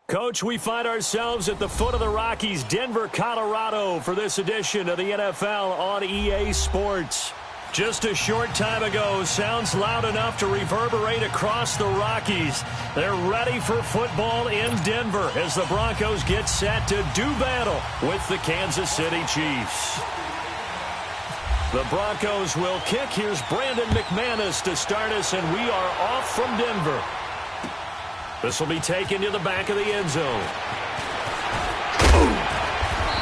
Coach, we find ourselves at the foot of the Rockies, Denver, Colorado, for this edition of the NFL on EA Sports. Just a short time ago, sounds loud enough to reverberate across the Rockies. They're ready for football in Denver as the Broncos get set to do battle with the Kansas City Chiefs. The Broncos will kick. Here's Brandon McManus to start us, and we are off from Denver. This will be taken to the back of the end zone.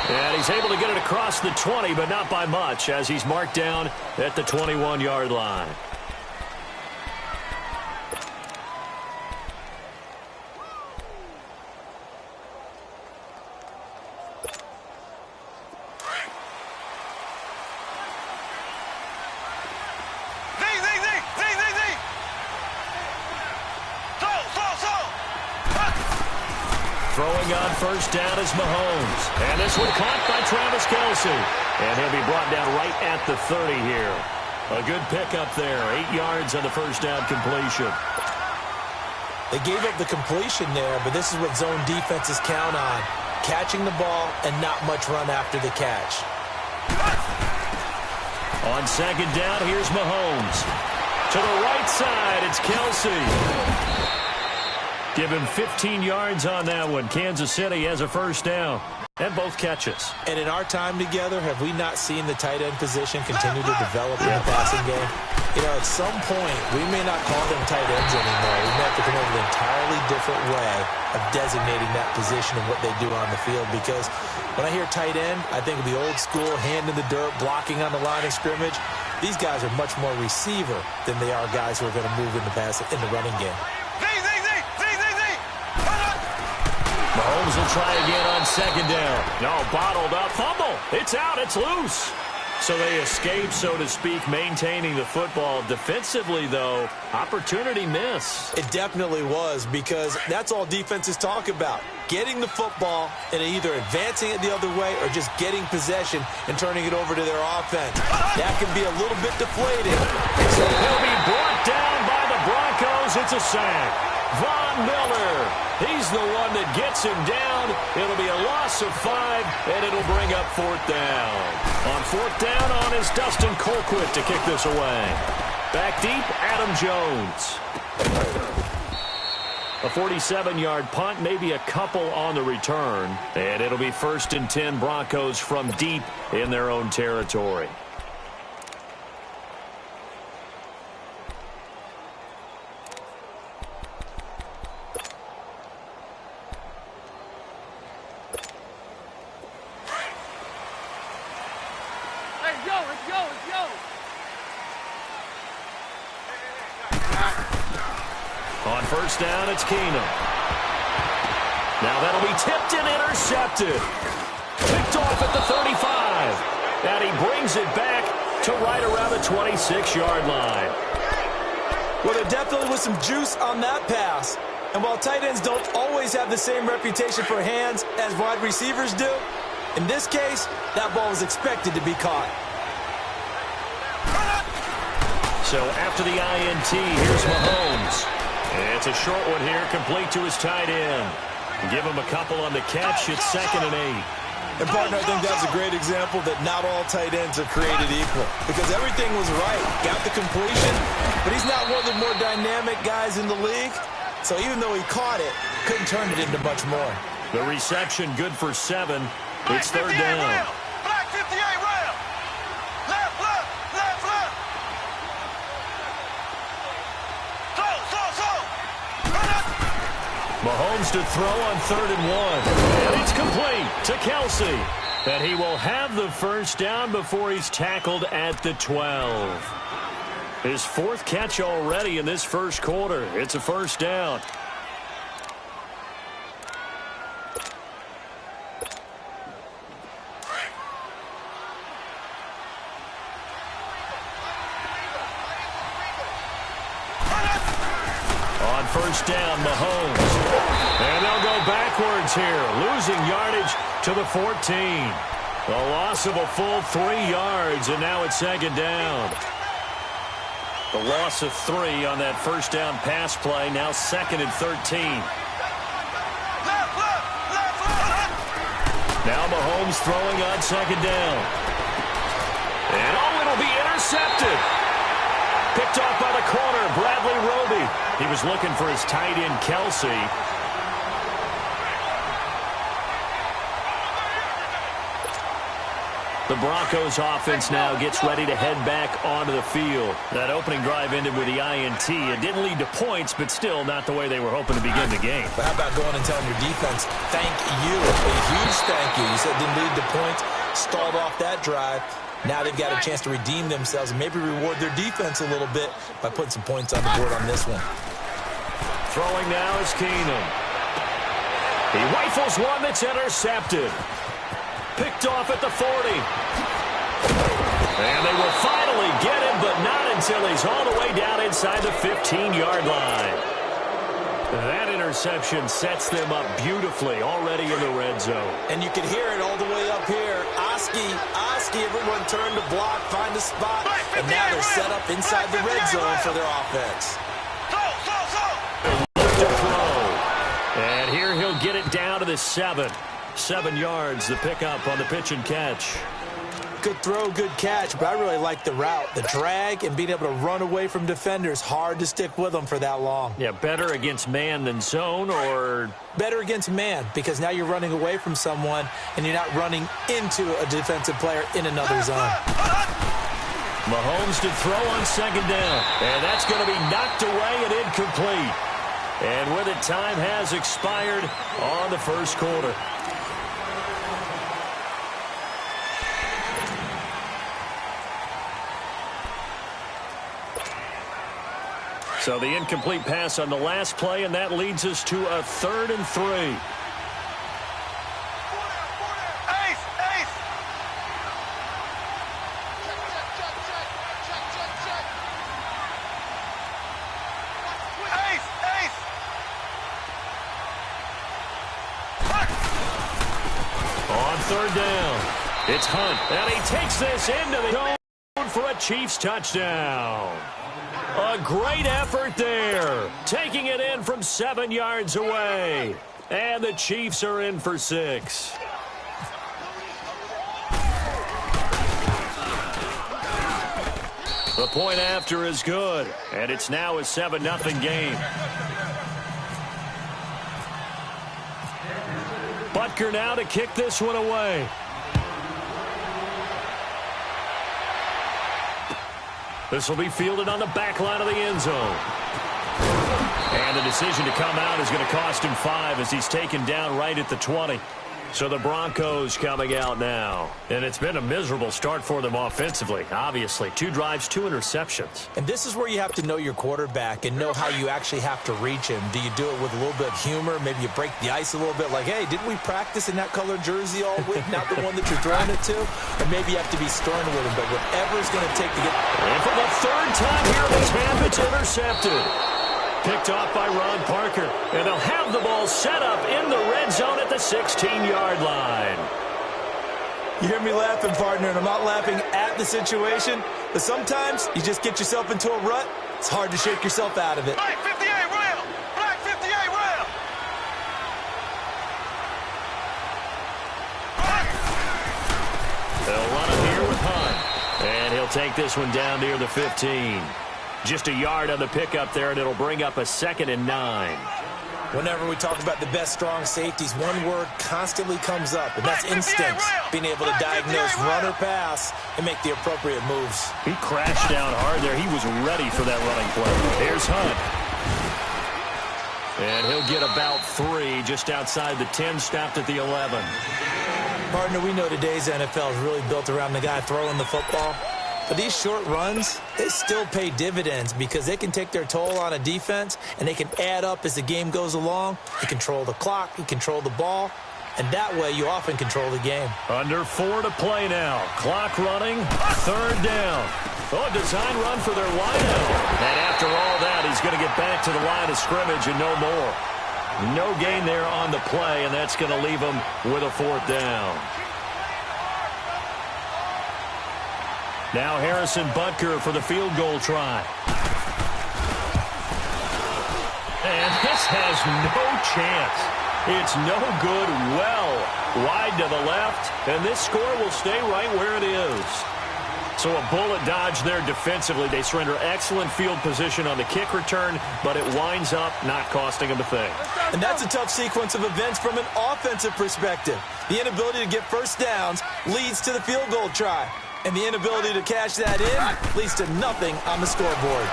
And he's able to get it across the 20, but not by much, as he's marked down at the 21-yard line. Throwing on first down is Mahomes. And this one caught by Travis Kelce. And he'll be brought down right at the 30 here. A good pickup there. 8 yards on the first down completion. They gave up the completion there, but this is what zone defenses count on. Catching the ball and not much run after the catch. On second down, here's Mahomes. To the right side, it's Kelce. Give him 15 yards on that one. Kansas City has a first down and both catches. And in our time together, have we not seen the tight end position continue to develop in the passing game? You know, at some point, we may not call them tight ends anymore. We may have to come up with an entirely different way of designating that position and what they do on the field. Because when I hear tight end, I think of the old school, hand in the dirt, blocking on the line of scrimmage. These guys are much more receiver than they are guys who are going to move in the running game. Mahomes will try again on second down. No, bottled up. Fumble. It's out. It's loose. So they escape, so to speak, maintaining the football. Defensively, though, opportunity miss. It definitely was, because that's all defenses talk about. Getting the football and either advancing it the other way or just getting possession and turning it over to their offense. That can be a little bit deflating. So he'll be brought down by the Broncos. It's a sack. Von Miller, he's the one that gets him down. It'll be a loss of 5, and it'll bring up fourth down. On fourth down is Dustin Colquitt to kick this away. Back deep, Adam Jones. A 47-yard punt, maybe a couple on the return. And it'll be 1st and 10 Broncos from deep in their own territory. On first down, it's Keenum. Now that'll be tipped and intercepted. Picked off at the 35. And he brings it back to right around the 26-yard line. Well, there definitely was some juice on that pass. And while tight ends don't always have the same reputation for hands as wide receivers do, in this case, that ball was expected to be caught. So after the INT, here's Mahomes. It's a short one here, complete to his tight end. Give him a couple on the catch. It's 2nd and 8. And, partner, I think that's a great example that not all tight ends are created equal. Because everything was right. Got the completion, but he's not one of the more dynamic guys in the league. So even though he caught it, couldn't turn it into much more. The reception good for 7. It's 3rd down. Black 58 round. Left, left, left, left. Mahomes to throw on 3rd and 1. And it's complete to Kelce. And he will have the first down before he's tackled at the 12. His 4th catch already in this first quarter. It's a first down. On first down, Mahomes. And they'll go backwards here, losing yardage to the 14. A loss of a full 3 yards, and now it's 2nd down. The loss of 3 on that first down pass play, now 2nd and 13. Left, Mahomes throwing on second down. And it'll be intercepted. Picked off by the corner, Bradley Roby. He was looking for his tight end, Kelsey. The Broncos offense now gets ready to head back onto the field. That opening drive ended with the INT. It didn't lead to points, but still not the way they were hoping to begin the game. But how about going and telling your defense, thank you, a huge thank you. You said it didn't lead to points, stalled off that drive. Now they've got a chance to redeem themselves and maybe reward their defense a little bit by putting some points on the board on this one. Throwing now is Keenum. He rifles one that's intercepted. Picked off at the 40. And they will finally get him, but not until he's all the way down inside the 15-yard line. That interception sets them up beautifully already in the red zone. And you can hear it all the way up here. Oski, everyone turned to block, find a spot, and now they're set up inside the red zone for their offense. To throw. And here he'll get it down to the 7. 7 yards, the pickup on the pitch and catch. Good throw, good catch, but I really like the route. The drag and being able to run away from defenders, hard to stick with them for that long. Yeah, better against man than zone, or? Better against man, because now you're running away from someone and you're not running into a defensive player in another zone. Mahomes to throw on second down, and that's going to be knocked away and incomplete. And with it, time has expired on the first quarter. So the incomplete pass on the last play, and that leads us to a 3rd and 3. On 3rd down, it's Hunt, and he takes this into the zone for a Chiefs touchdown. A great effort there, taking it in from 7 yards away. And the Chiefs are in for 6. The point after is good, and it's now a 7-0 game. Butker now to kick this one away. This will be fielded on the back line of the end zone. And the decision to come out is going to cost him 5 as he's taken down right at the 20. So the Broncos coming out now. And it's been a miserable start for them offensively, obviously. 2 drives, 2 interceptions. And this is where you have to know your quarterback and know how you actually have to reach him. Do you do it with a little bit of humor? Maybe you break the ice a little bit like, hey, didn't we practice in that colored jersey all week? Not the one that you're throwing it to? Or maybe you have to be stern with him. But whatever it's going to take to get... And for the 3rd time here this half, it's intercepted. Picked off by Ron Parker. And they'll have the ball set up in the red zone at the 16-yard line. You hear me laughing, partner, and I'm not laughing at the situation, but sometimes you just get yourself into a rut. It's hard to shake yourself out of it. Black 58 rail! Black 58 rail! They'll run it here with Hunt. And he'll take this one down near the 15. Just a yard on the pickup there, and it'll bring up a 2nd and 9. Whenever we talk about the best strong safeties, one word constantly comes up, and that's instincts. Being able to diagnose run or pass and make the appropriate moves. He crashed down hard there. He was ready for that running play. Here's Hunt. And he'll get about 3 just outside the 10, stopped at the 11. Partner, we know today's NFL is really built around the guy throwing the football. But these short runs, they still pay dividends because they can take their toll on a defense and they can add up as the game goes along. You control the clock, you control the ball, and that way you often control the game. Under 4 to play now. Clock running, 3rd down. Oh, a design run for their wideout. And after all that, he's going to get back to the line of scrimmage and no more. No gain there on the play, and that's going to leave him with a 4th down. Now Harrison Butker for the field goal try. And this has no chance. It's no good, well wide to the left, and this score will stay right where it is. So a bullet dodge there defensively. They surrender excellent field position on the kick return, but it winds up not costing them a thing. And that's a tough sequence of events from an offensive perspective. The inability to get first downs leads to the field goal try. And the inability to cash that in leads to nothing on the scoreboard.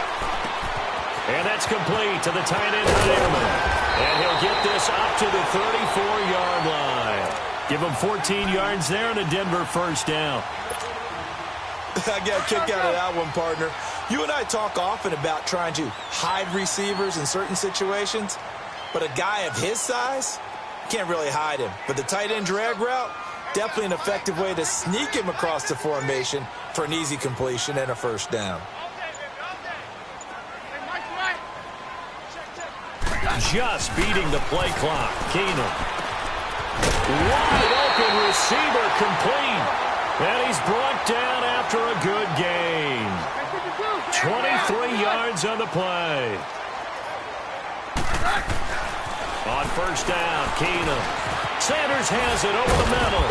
And that's complete to the tight end, Newman. And he'll get this up to the 34-yard line. Give him 14 yards there and a Denver first down. I got a kick out of that one, partner. You and I talk often about trying to hide receivers in certain situations, but a guy of his size, can't really hide him. But the tight end drag route, definitely an effective way to sneak him across the formation for an easy completion and a first down. Just beating the play clock. Keenum. Wide open receiver complete. And he's brought down after a good gain. 23 yards on the play. On first down, Keenum. Sanders has it over the middle.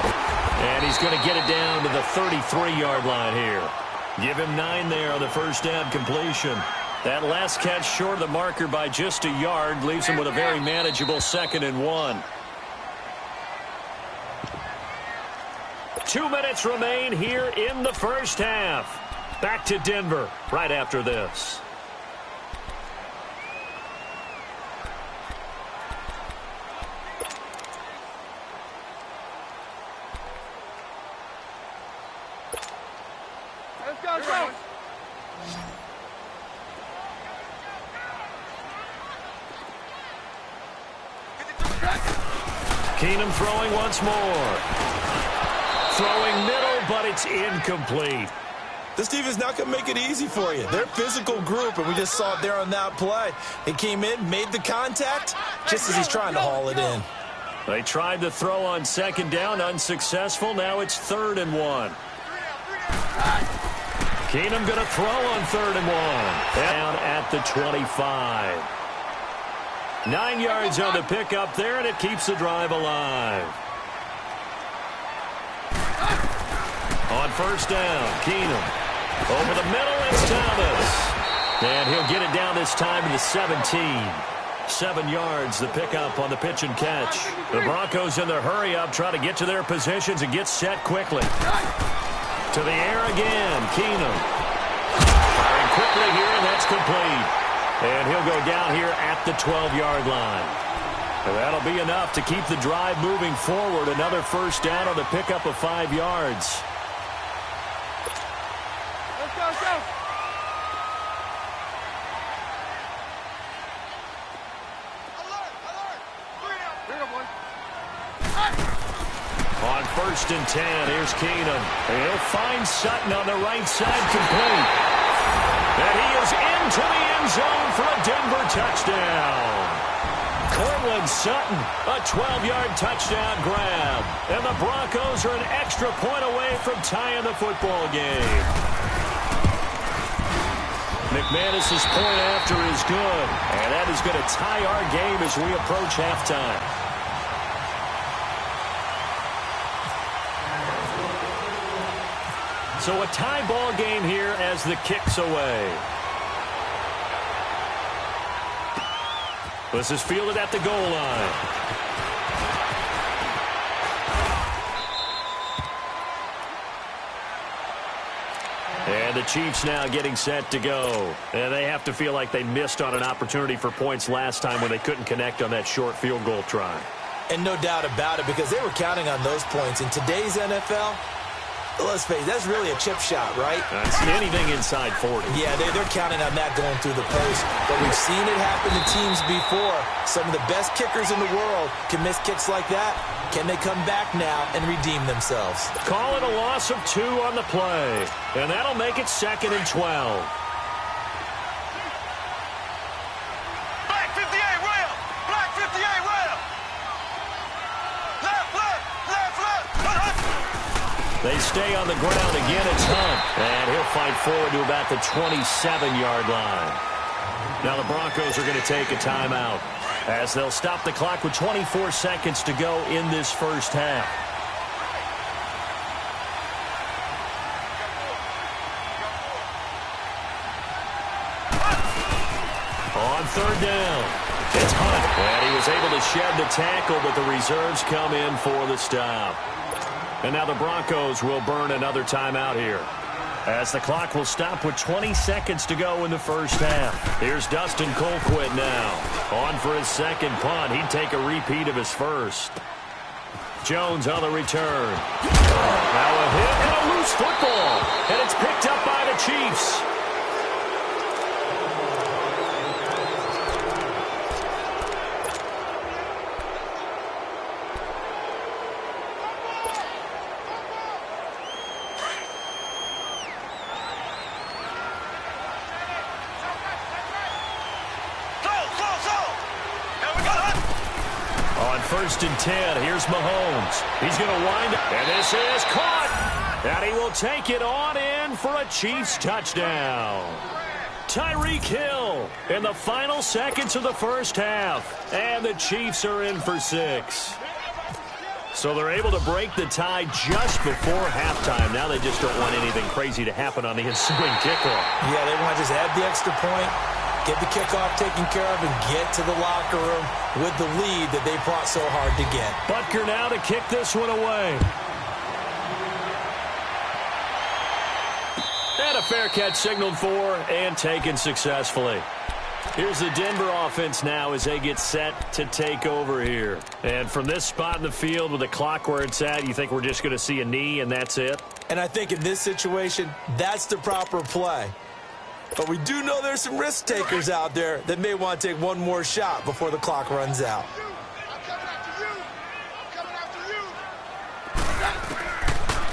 And he's going to get it down to the 33-yard line here. Give him 9 there on the first down completion. That last catch short of the marker by just a yard leaves him with a very manageable 2nd and 1. 2 minutes remain here in the first half. Back to Denver right after this. Let's go, go. Keenum throwing once more. Throwing middle, but it's incomplete. This defense not going to make it easy for you. They're a physical group, and we just saw it there on that play. He came in, made the contact, just as he's trying to haul it in. They tried to throw on 2nd down, unsuccessful. Now it's 3rd and 1. Keenum going to throw on 3rd and 1. Down at the 25. 9 yards on the pickup there, and it keeps the drive alive. On first down, Keenum. Over the middle, it's Thomas. And he'll get it down this time to the 17. 7 yards, the pickup on the pitch and catch. The Broncos in their hurry-up try to get to their positions and get set quickly. To the air again, Keenum. Firing quickly here, and that's complete. And he'll go down here at the 12-yard line. And that'll be enough to keep the drive moving forward. Another first down on the pickup of 5 yards. Let's go, let's go. Alert, alert. Bring it, boy. On 1st and 10, here's Keenum. He'll find Sutton on the right side, complete. And he is into the end zone for a Denver touchdown. Cortland Sutton, a 12-yard touchdown grab. And the Broncos are an extra point away from tying the football game. McManus's point after is good. And that is going to tie our game as we approach halftime. So a tie ball game here as the kick's away. This is fielded at the goal line. And the Chiefs now getting set to go. And they have to feel like they missed on an opportunity for points last time when they couldn't connect on that short field goal try. And no doubt about it, because they were counting on those points. In today's NFL, let's face it, that's really a chip shot, right? That's anything inside 40. Yeah, they're counting on that going through the post. But we've seen it happen to teams before. Some of the best kickers in the world can miss kicks like that. Can they come back now and redeem themselves? Call it a loss of 2 on the play. And that'll make it 2nd and 12. Black 58, rail. Black 58, rail. Left, left, left, left. They stay on the ground again. It's Hunt. And he'll fight forward to about the 27-yard line. Now the Broncos are going to take a timeout. as they'll stop the clock with 24 seconds to go in this first half. On third down, it's Hunt. And he was able to shed the tackle, but the reserves come in for the stop. And now the Broncos will burn another timeout here, as the clock will stop with 20 seconds to go in the first half. Here's Dustin Colquitt now. On for his second punt. He'd take a repeat of his first. Jones on the return. Now a hit and a loose football. And it's picked up by the Chiefs. First and 10. Here's Mahomes. He's going to wind up. And this is caught. And he will take it on in for a Chiefs touchdown. Tyreek Hill in the final seconds of the first half. And the Chiefs are in for 6. So they're able to break the tie just before halftime. Now they just don't want anything crazy to happen on the ensuing kickoff. Yeah, they want to just add the extra point, get the kickoff taken care of, and get to the locker room with the lead that they fought so hard to get. Butker now to kick this one away. And a fair catch signaled for and taken successfully. Here's the Denver offense now as they get set to take over here. And from this spot in the field with the clock where it's at, you think we're just going to see a knee and that's it? And I think in this situation, that's the proper play. But we do know there's some risk takers out there that may want to take one more shot before the clock runs out.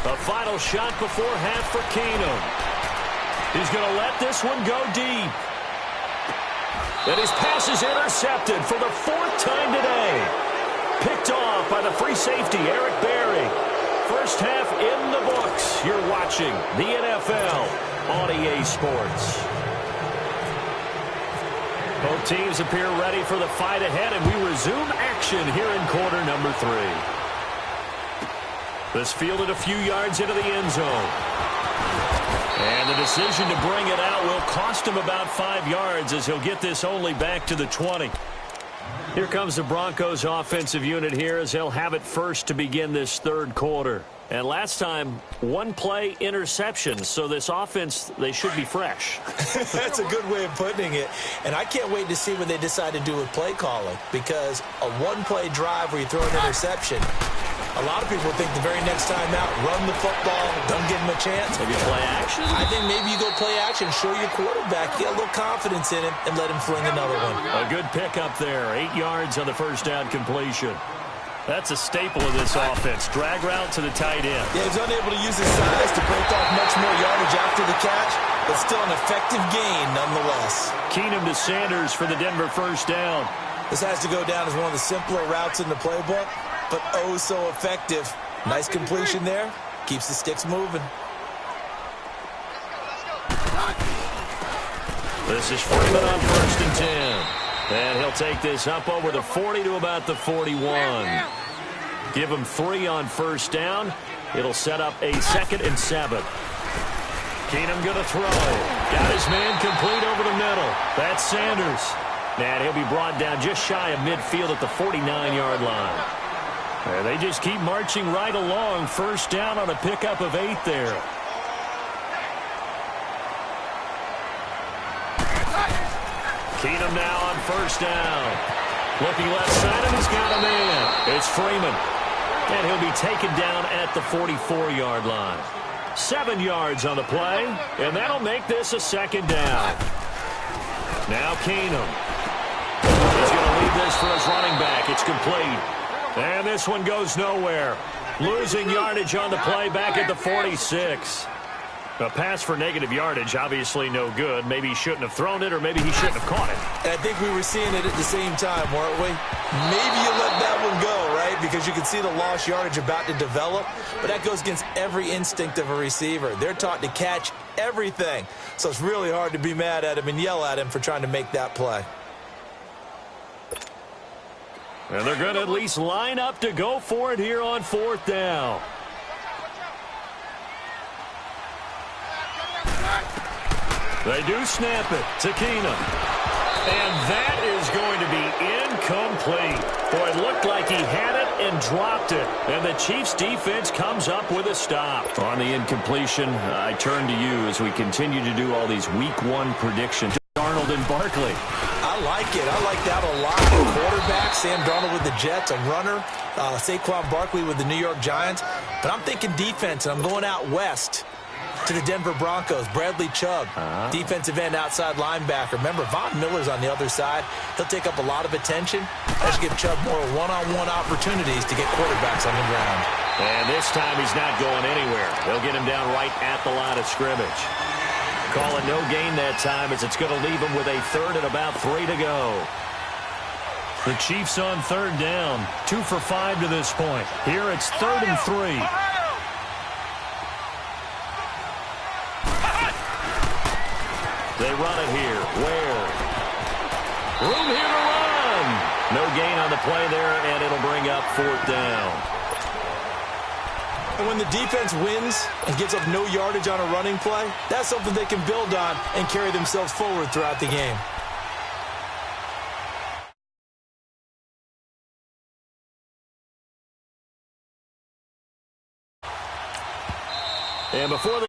The final shot before half for Keenum. He's going to let this one go deep. And his pass is intercepted for the 4th time today. Picked off by the free safety, Eric Berry. First half in the books. You're watching the NFL on EA Sports. Both teams appear ready for the fight ahead, and we resume action here in quarter number 3. This fielded a few yards into the end zone. And the decision to bring it out will cost him about 5 yards as he'll get this only back to the 20. Here comes the Broncos offensive unit here as they'll have it first to begin this third quarter. And last time, one play interception, so this offense, they should be fresh. That's a good way of putting it. And I can't wait to see what they decide to do with play calling, because a one-play drive where you throw an interception, a lot of people think the very next time out, run the football, don't give him a chance. Maybe play action? I think maybe you go play action, show your quarterback, get a little confidence in him, and let him fling another one. A good pickup there, 8 yards on the first down completion. That's a staple of this offense. Drag route to the tight end. Yeah, he's unable to use his size to break off much more yardage after the catch, but still an effective gain nonetheless. Keenum to Sanders for the Denver first down. This has to go down as one of the simpler routes in the playbook, but oh so effective. Nice completion there. Keeps the sticks moving. This is Freeman on first and 10. And he'll take this up over the 40 to about the 41. Give him 3 on first down. It'll set up a 2nd and 7. Keenum going to throw. Got his man complete over the middle. That's Sanders. And he'll be brought down just shy of midfield at the 49-yard line. And they just keep marching right along. First down on a pickup of 8 there. Keenum now on first down. Looking left side, and he's got a man. It's Freeman. And he'll be taken down at the 44-yard line. 7 yards on the play, and that'll make this a 2nd down. Now Keenum. He's going to lead this for his running back. It's complete. And this one goes nowhere. Losing yardage on the play back at the 46. A pass for negative yardage, obviously no good. Maybe he shouldn't have thrown it, or maybe he shouldn't have caught it. And I think we were seeing it at the same time, weren't we? Maybe you let that one go, right? Because you can see the lost yardage about to develop. But that goes against every instinct of a receiver. They're taught to catch everything. So it's really hard to be mad at him and yell at him for trying to make that play. And they're going to at least line up to go for it here on 4th down. They do snap it to Keenum. And that is going to be incomplete. Boy, it looked like he had it and dropped it. And the Chiefs defense comes up with a stop. On the incompletion, I turn to you as we continue to do all these week 1 predictions. Darnold and Barkley. I like it. I like that a lot. Quarterback, Sam Darnold with the Jets, a runner, Saquon Barkley with the New York Giants. But I'm thinking defense, and I'm going out west to the Denver Broncos. Bradley Chubb, defensive end, outside linebacker. Remember, Von Miller's on the other side. He'll take up a lot of attention. That should give Chubb more one-on-one opportunities to get quarterbacks on the ground. And this time he's not going anywhere. They'll get him down right at the line of scrimmage. Call it no gain that time as it's going to leave him with a 3rd and about 3 to go. The Chiefs on 3rd down. 2 for 5 to this point. Here it's 3rd and 3. They run it here. Where? Room here to run. No gain on the play there, and it'll bring up 4th down. And when the defense wins and gives up no yardage on a running play, that's something they can build on and carry themselves forward throughout the game. And before the